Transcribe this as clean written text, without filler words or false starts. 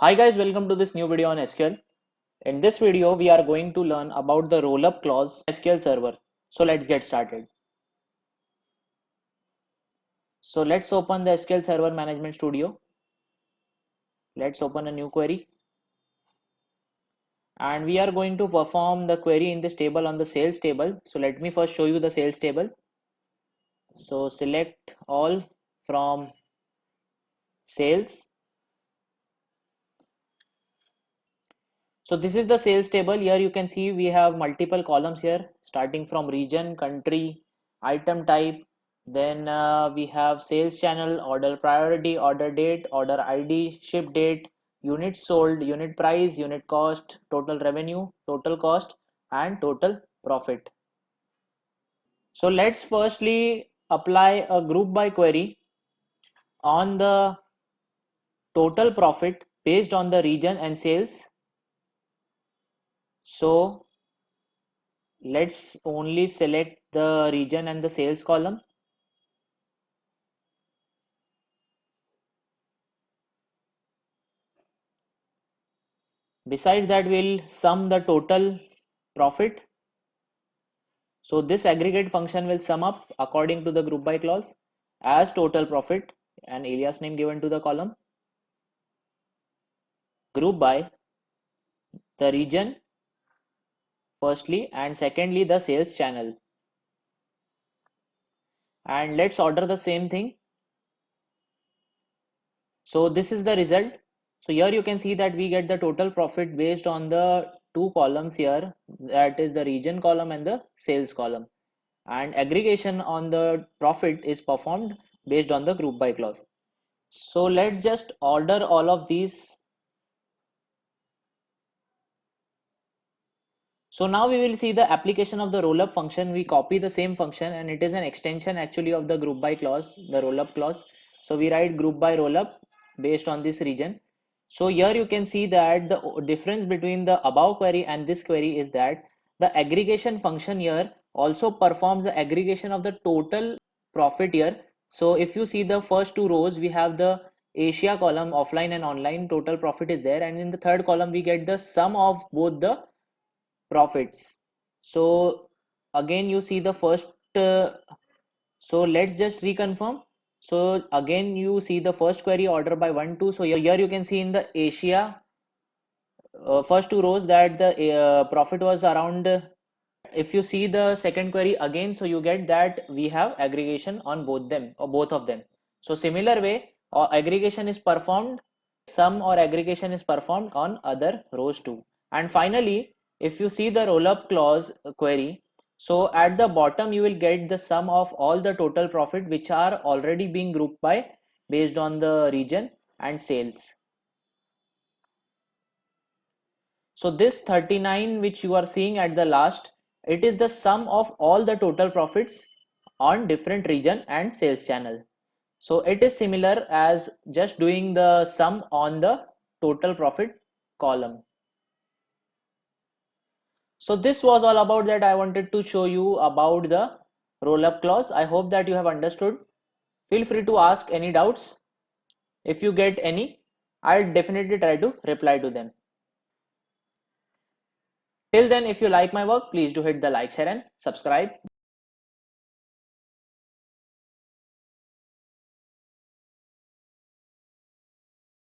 Hi guys, welcome to this new video on SQL. In this video, we are going to learn about the rollup clause SQL Server. So let's get started. So let's open the SQL Server Management Studio. Let's open a new query. And we are going to perform the query in this table on the sales table. So let me first show you the sales table. So select all from sales. So this is the sales table. Here you can see we have multiple columns here starting from region, country, item type. Then we have sales channel, order priority, order date, order ID, ship date, units sold, unit price, unit cost, total revenue, total cost, and total profit. So let's firstly apply a group by query on the total profit based on the region and sales. So let's only select the region and the sales column. Besides that, we'll sum the total profit. So this aggregate function will sum up according to the group by clause as total profit and alias name given to the column. Group by the region firstly and secondly the sales channel. And let's order the same thing. So this is the result. So here you can see that we get the total profit based on the two columns here, that is the region column and the sales column, and aggregation on the profit is performed based on the group by clause. So let's just order all of these. So now we will see the application of the rollup function. We copy the same function and it is an extension actually of the group by clause, the rollup clause. So we write group by rollup based on this region. So here you can see that the difference between the above query and this query is that the aggregation function here also performs the aggregation of the total profit here. So if you see the first two rows, we have the Asia column, offline and online, total profit is there, and in the third column we get the sum of both the profits. So again you see the first so let's just reconfirm. So again you see the first query order by 1 2. So here you can see in the Asia first two rows that the profit was around. If you see the second query again, so you get that we have aggregation on both them or both of them. So similar way aggregation is performed, sum or aggregation is performed on other rows too. And finally, if you see the rollup clause query, so at the bottom you will get the sum of all the total profit which are already being grouped by based on the region and sales. So this 39 which you are seeing at the last, it is the sum of all the total profits on different region and sales channel. So it is similar as just doing the sum on the total profit column. So this was all about that. I wanted to show you about the rollup clause. I hope that you have understood. Feel free to ask any doubts. If you get any, I'll definitely try to reply to them. Till then, if you like my work, please do hit the like, share and subscribe.